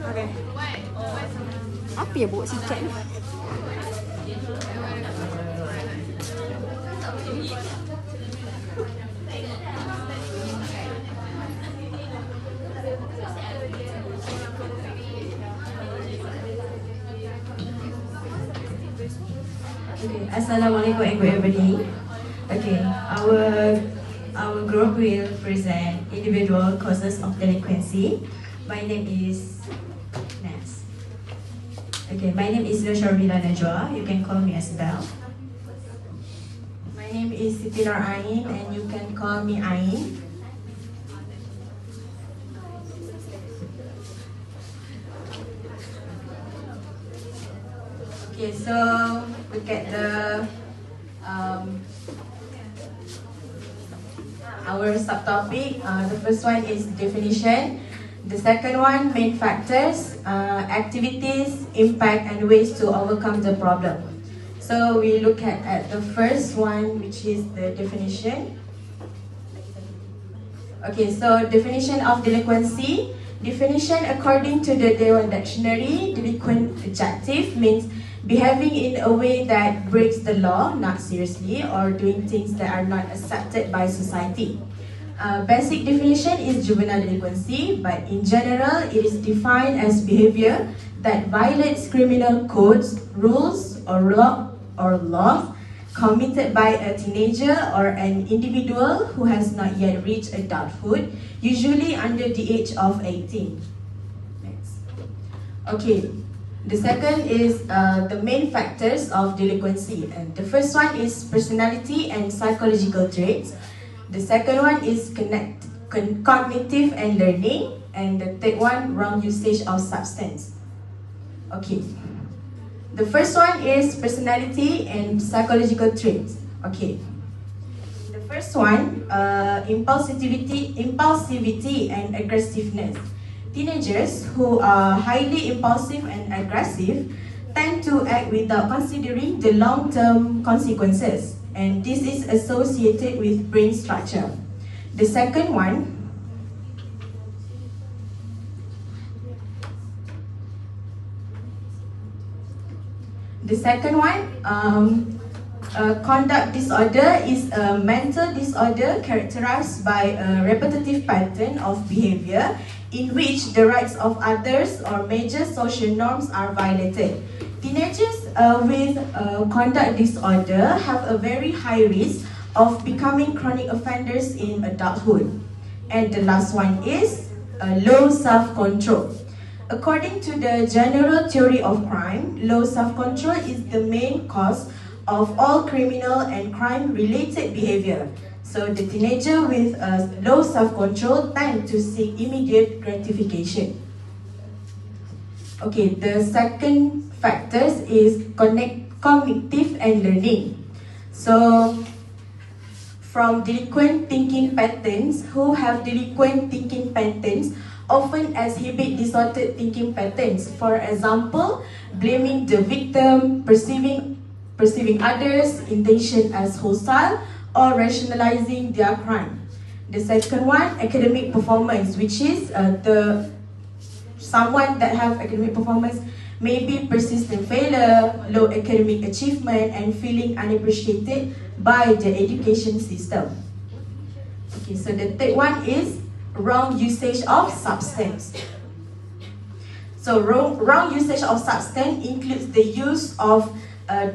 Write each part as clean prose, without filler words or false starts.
Okay. Apa ya bawa sikat ni? Okay, Assalamualaikum everybody. Okay, our group will present individual causes of delinquency. My name is Naz. Okay, my name is Sharmila Najwa. You can call me as Belle. My name is Siti Nur Ain, and you can call me Ain. Okay, so look at our subtopic. The first one is definition. The second one, main factors, activities, impact, and ways to overcome the problem. So we look at the first one, which is the definition. Okay, so definition of delinquency. Definition according to the Dewan Dictionary, delinquent adjective means behaving in a way that breaks the law, not seriously, or doing things that are not accepted by society. Basic definition is juvenile delinquency, but in general, it is defined as behavior that violates criminal codes, rules, or laws committed by a teenager or an individual who has not yet reached adulthood, usually under the age of 18. Next. Okay. The second is the main factors of delinquency. And the first one is personality and psychological traits. The second one is cognitive and learning. And the third one, wrong usage of substance. Okay. The first one is personality and psychological traits. Okay. The first one, impulsivity and aggressiveness. Teenagers who are highly impulsive and aggressive tend to act without considering the long-term consequences, and this is associated with brain structure. The second one, conduct disorder is a mental disorder characterized by a repetitive pattern of behavior in which the rights of others or major social norms are violated. Teenagers with conduct disorder have a very high risk of becoming chronic offenders in adulthood. And the last one is low self-control. According to the general theory of crime, low self-control is the main cause of all criminal and crime-related behavior. So the teenager with low self-control tend to seek immediate gratification. Okay, the second factors is cognitive and learning. So from delinquent thinking patterns, who have delinquent thinking patterns often exhibit distorted thinking patterns. For example, blaming the victim, perceiving others' intention as hostile, or rationalizing their crime. The second one, academic performance, which is someone that have academic performance may be persistent failure, low academic achievement, and feeling unappreciated by the education system. Okay, so the third one is wrong usage of substance. So wrong usage of substance includes the use of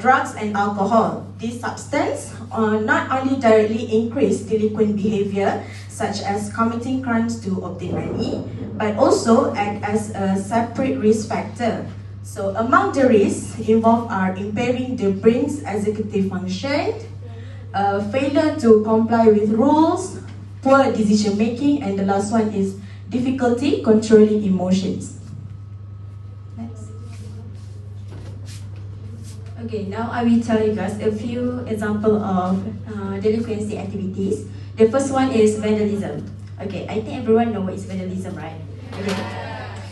drugs and alcohol. These substances not only directly increase delinquent behavior, such as committing crimes to obtain money, but also act as a separate risk factor. So among the risks involved are impairing the brain's executive function, failure to comply with rules, poor decision making, and the last one is difficulty controlling emotions. Okay, now I will tell you guys a few examples of delinquency activities. The first one is vandalism. Okay, I think everyone knows what is vandalism, right? Okay.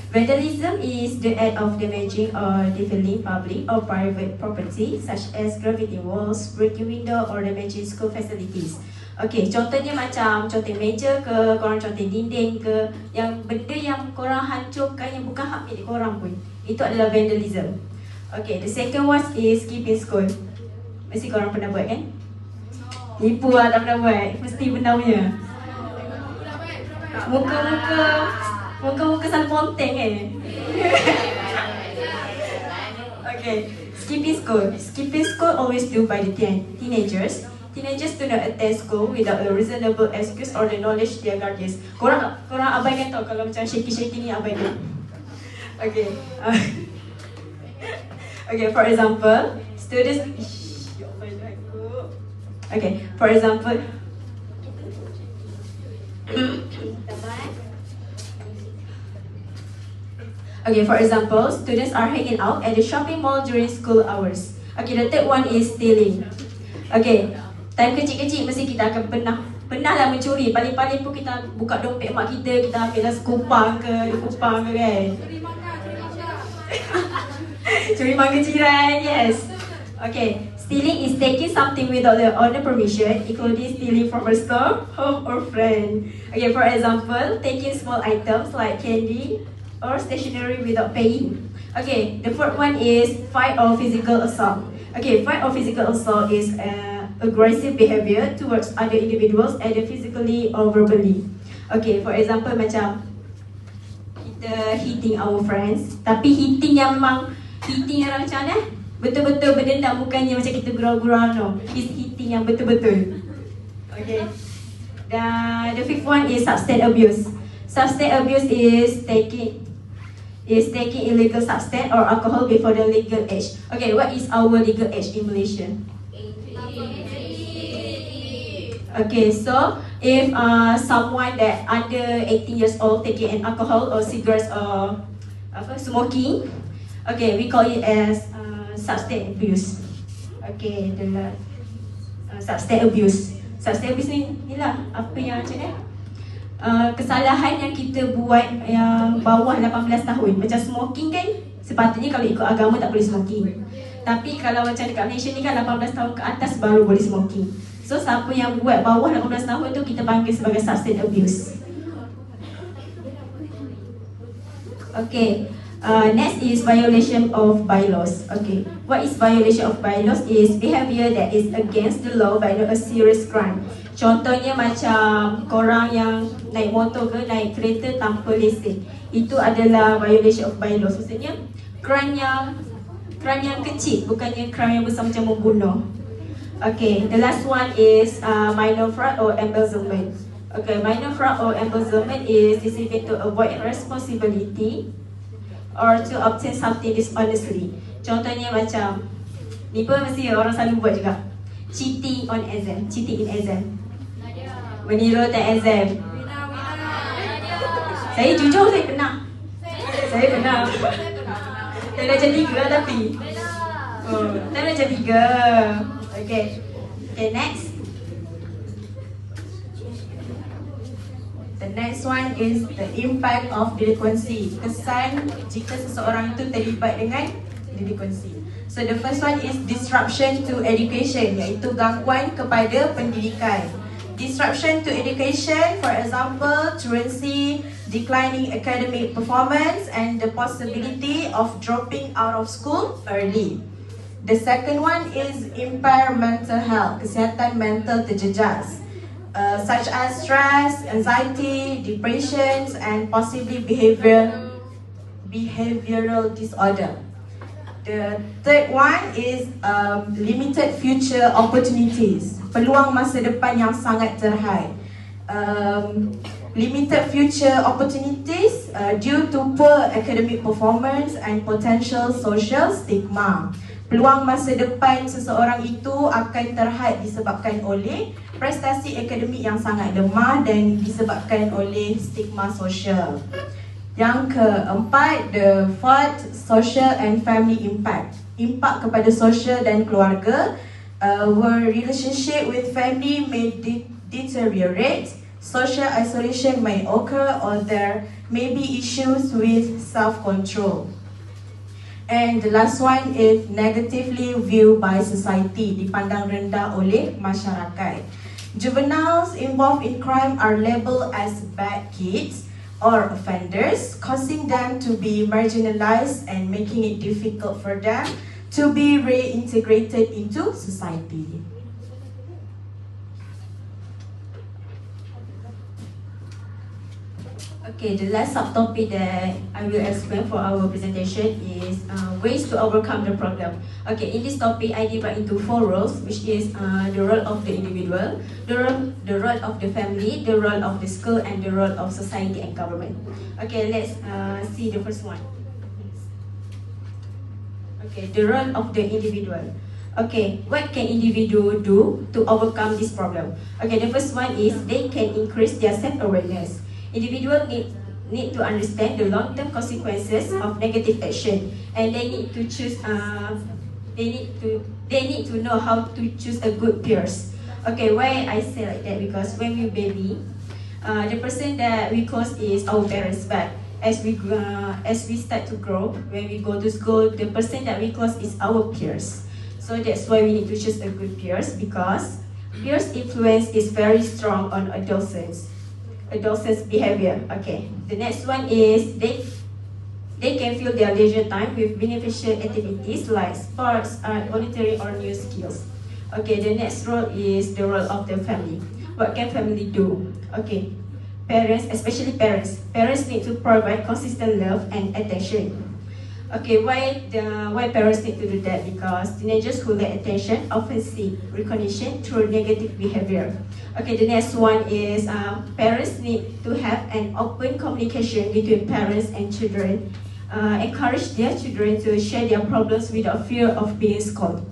Vandalism is the act of damaging or defiling public or private property, such as graffiti walls, breaking windows, or damaging school facilities. Okay, contohnya macam contoh meja ke, korang contoh dinding ke, yang benda yang korang hancurkan yang bukan hak milik korang pun, itu adalah vandalism. Okay, the second one is skipping school. Mesti korang pernah buat kan? Nipu lah, tak pernah buat. Mesti benda punya. Muka-muka salah ponteng Okay, skipping school. Skipping school always do by the teenagers. Teenagers do not attend school without a reasonable excuse or the knowledge their guardians. Korang abaikan tau kalau macam shaky-shaky ni abaikan. Okay. Okay, for example, students. Okay, for example. Okay, for example, students are hanging out at the shopping mall during school hours. Okay, the third one is stealing. Okay, time kecil-kecil mesti kita akan pernahlah mencuri. Paling-paling pun kita buka dompet mak kita, kita ambillah sekupang ke, kan. Curi mangga jiran, yes. Okay, stealing is taking something without the owner permission, including stealing from a store, home or friend. Okay, for example, taking small items like candy or stationery without paying. Okay, the fourth one is fight or physical assault. Okay, fight or physical assault is aggressive behavior towards other individuals, either physically or verbally. Okay, for example, macam kita hitting our friends, tapi hitting yang memang hitting yang macam mana? Betul-betul berdendam, bukannya macam kita gurau-gurau, no. It's hitting yang betul-betul. Okay. Dan the fifth one is substance abuse. Substance abuse is taking illegal substance or alcohol before the legal age. Okay, what is our legal age in Malaysia? 18. Okay, so if someone that under 18 years old taking an alcohol or cigarettes or smoking, okay, we call it as substance abuse. Okay, the substance abuse. Substance abuse ni lah apa yang macam ni? Kesalahan yang kita buat yang bawah 18 tahun. Macam smoking kan, sepatutnya kalau ikut agama tak boleh smoking. Tapi kalau macam dekat Malaysia ni kan 18 tahun ke atas baru boleh smoking. So siapa yang buat bawah 18 tahun tu kita panggil sebagai substance abuse. Okay, next is violation of bylaws. Okay, what is violation of bylaws? Is behavior that is against the law but not a serious crime. Contohnya macam korang yang naik motor ke naik kereta tanpa lesen, itu adalah violation of bylaws. Maksudnya crime yang kecil, bukannya crime yang besar macam membunuh. Okay, the last one is minor fraud or embezzlement. Okay, minor fraud or embezzlement is deceiving to avoid responsibility or to obtain something dishonestly. Contohnya macam ni pun mesti orang selalu buat juga. Cheating on exam, cheating in exam. Meniru tak exam. Saya jujur saya pernah. Saya pernah. Saya dah jadi 3 lah tapi. Saya dah jadi 3. Okay. Okay, next. The next one is the impact of delinquency. Kesan jika seseorang itu terlibat dengan delinquency. So the first one is disruption to education, iaitu gangguan kepada pendidikan. Disruption to education, for example, truancy, declining academic performance, and the possibility of dropping out of school early. The second one is impair mental health, kesihatan mental terjejas, such as stress, anxiety, depressions, and possibly behavioral disorder. The third one is limited future opportunities, peluang masa depan yang sangat terhad. Limited future opportunities due to poor academic performance and potential social stigma. Peluang masa depan seseorang itu akan terhad disebabkan oleh prestasi akademik yang sangat lemah dan disebabkan oleh stigma sosial. Yang keempat, the fourth, social and family impact. Impak kepada sosial dan keluarga, where relationship with family may deteriorate, social isolation may occur, or there may be issues with self-control. And the last one is negatively viewed by society, dipandang rendah oleh masyarakat. Juveniles involved in crime are labeled as bad kids or offenders, causing them to be marginalized and making it difficult for them to be reintegrated into society. Okay, the last subtopic that I will explain for our presentation is ways to overcome the problem. Okay, in this topic, I divide into 4 roles, which is the role of the individual, the role of the family, the role of the school, and the role of society and government. Okay, let's see the first one. Okay, the role of the individual. Okay, what can individual do to overcome this problem? Okay, the first one is they can increase their self-awareness. Individuals need to understand the long-term consequences of negative action, and they need to choose. They need to know how to choose a good peers. Okay, why I say like that? Because when we baby, the person that we close is our parents. But as we start to grow, when we go to school, the person that we close is our peers. So that's why we need to choose a good peers, because peers influence is very strong on adolescents behavior. Okay, the next one is they can fill their leisure time with beneficial activities like sports, art, voluntary, or new skills. Okay, the next role is the role of the family. What can family do? Okay, parents, especially parents need to provide consistent love and attention. Okay, why parents need to do that? Because teenagers who lack attention often seek recognition through negative behavior. Okay, the next one is parents need to have an open communication between parents and children. Encourage their children to share their problems without fear of being scolded.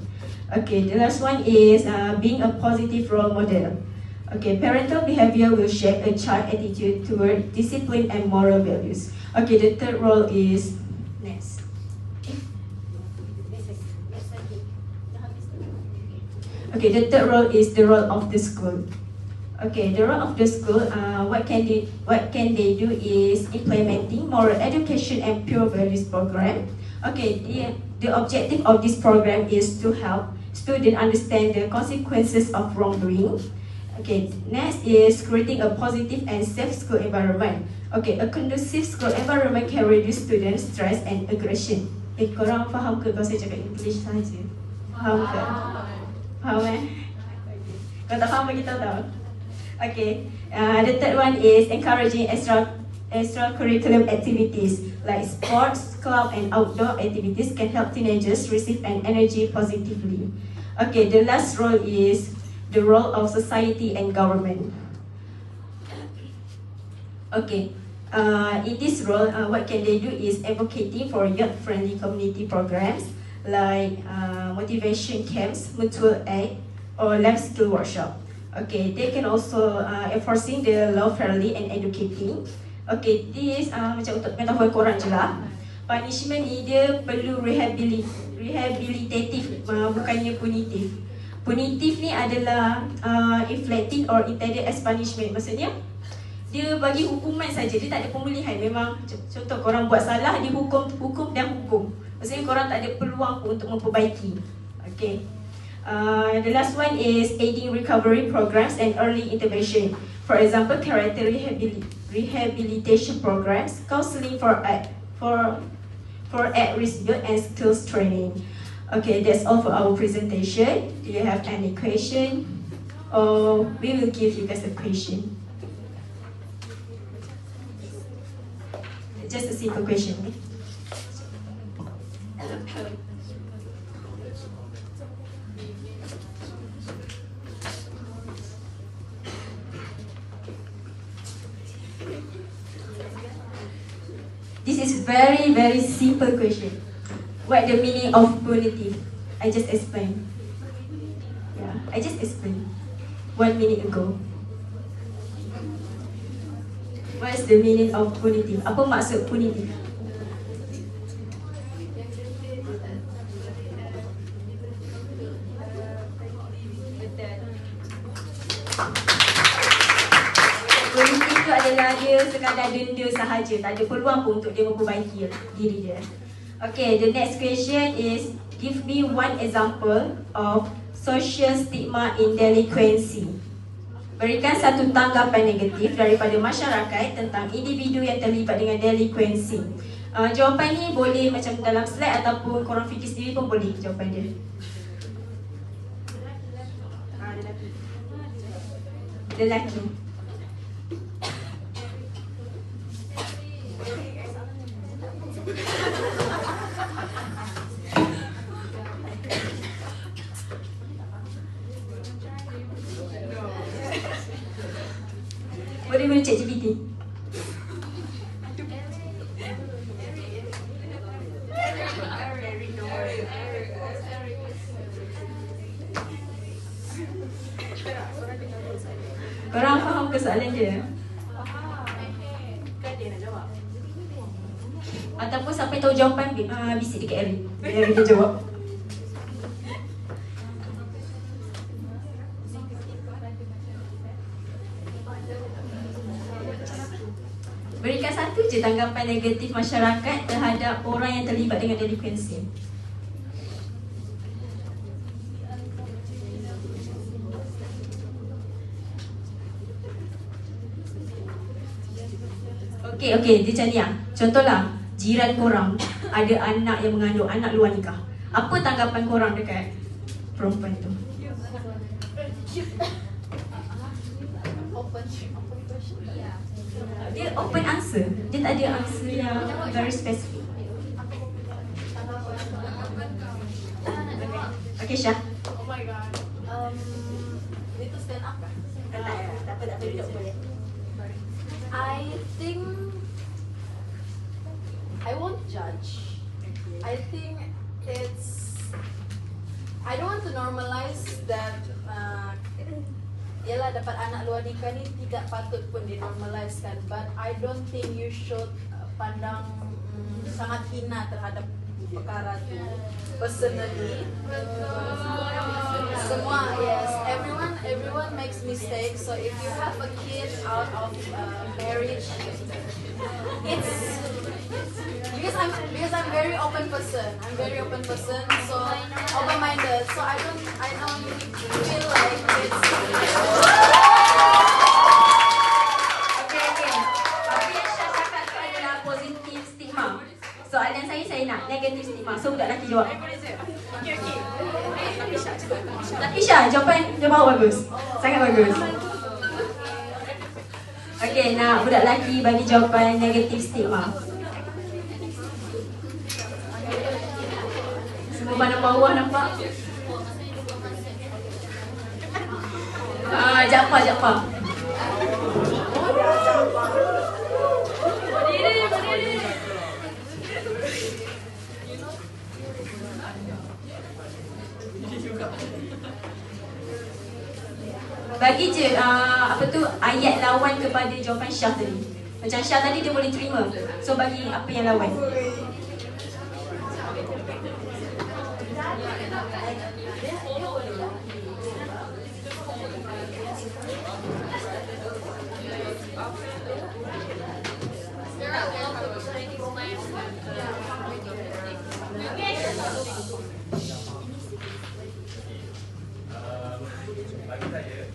Okay, the last one is being a positive role model. Okay, parental behavior will shape a child's attitude toward discipline and moral values. Okay, the third role is next. Okay, the third role is the role of the school. Okay, the role of the school, what can they do is implementing moral education and pure values program. Okay, the objective of this program is to help students understand the consequences of wrongdoing. Okay, next is creating a positive and safe school environment. Okay, a conducive school environment can reduce students' stress and aggression. Korang faham ke kalau saya cakap English saja? Faham ke? Faham Kalau tak faham bagi tahu. Okay, the third one is encouraging extracurricular activities like sports, club, and outdoor activities can help teenagers receive an energy positively. Okay, the last role is the role of society and government. Okay, in this role, what can they do is advocating for youth-friendly community programs like motivation camps, mutual aid, or life skill workshop. Okay, they can also enforcing the law fairly and educating. Okay, this macam untuk metafor korang je lah. Punishment ni dia perlu rehabilitative, bukannya punitive. Punitive ni adalah inflicting or intended as punishment. Maksudnya dia bagi hukuman saja, dia tak ada pemulihan. Memang contoh korang buat salah, dihukum dan hukum. Maksudnya korang tak ada peluang pun untuk memperbaiki. Okay. The last one is aiding recovery programs and early intervention. For example, character rehabilitation programs, counseling for at-risk youth, and skills training. Okay, that's all for our presentation. Do you have any question? Or we will give you guys a question. Just a simple question. This is very simple question. What the meaning of punitive? I just explained. Yeah, I just explained 1 minute ago. What is the meaning of punitive? Apa maksud punitive? Punitive itu adalah dia sekadar denda sahaja, tak ada peluang pun untuk dia memperbaiki diri dia. Okay, the next question is, give me one example of social stigma in delinquency. Berikan satu tanggapan negatif daripada masyarakat tentang individu yang terlibat dengan delinkuensi. Jawapan ni boleh macam dalam slide ataupun korang fikir sendiri pun boleh jawapan dia. Lelaki. Boleh guna ChatGPT. Korang faham ke soalan dia? Kan dia nak jawab. Ataupun siapa yang tahu jawapan, bisik dekat Erin. Biar dia jawab. Berikan satu je tanggapan negatif masyarakat terhadap orang yang terlibat dengan delinkuensi. Okey, dia macam ni lah. Contohlah, jiran korang ada anak yang mengandung, anak luar nikah. Apa tanggapan korang dekat perempuan tu? Dia open answer. Dia tak ada answer yang very specific. Okay, Syah. Oh my god. Need to stand up kah? Tak apa, duduk boleh. I think I won't judge. I think I don't want to normalize that yalah dapat anak luar nikah ni tidak patut pun dinormalizekan, but I don't think you should pandang sangat hina terhadap perkara tu. Personally, semua, yes, everyone makes mistakes. So if you have a kid out of marriage, it's because I'm very open person. So open-minded. So I don't feel like it's. Okay. Apa yang Syah cakap tu adalah positif stigma. Soalan saya nak negatif stigma. So budak lelaki jawab. Okay. Tapi Syah, jawapan bagus. Sangat bagus. Okay, nak budak lelaki bagi jawapan negatif stigma. Semua pandang bawah nampak? Jafar. Bagi je ayat lawan kepada jawapan Syah tadi. Macam Syah tadi dia boleh terima. So bagi apa yang lawan? Bagi saya,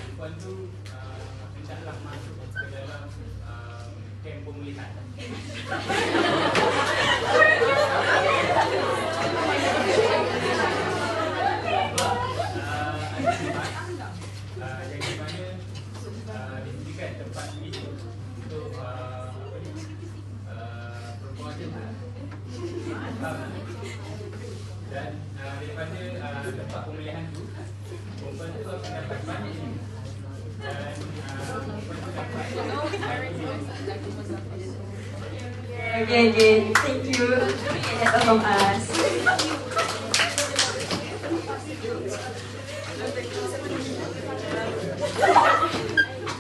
perempuan tu hendaklah masuk ke dalam kem pemulihan. Yang di mana disediakan tempat itu untuk perempuan tu. Dan daripada tempat pemulihan tu, perempuan tu akan dapat banyak ilmu. Dan perempuan tu dapat Okay. Thank you. That's all from us.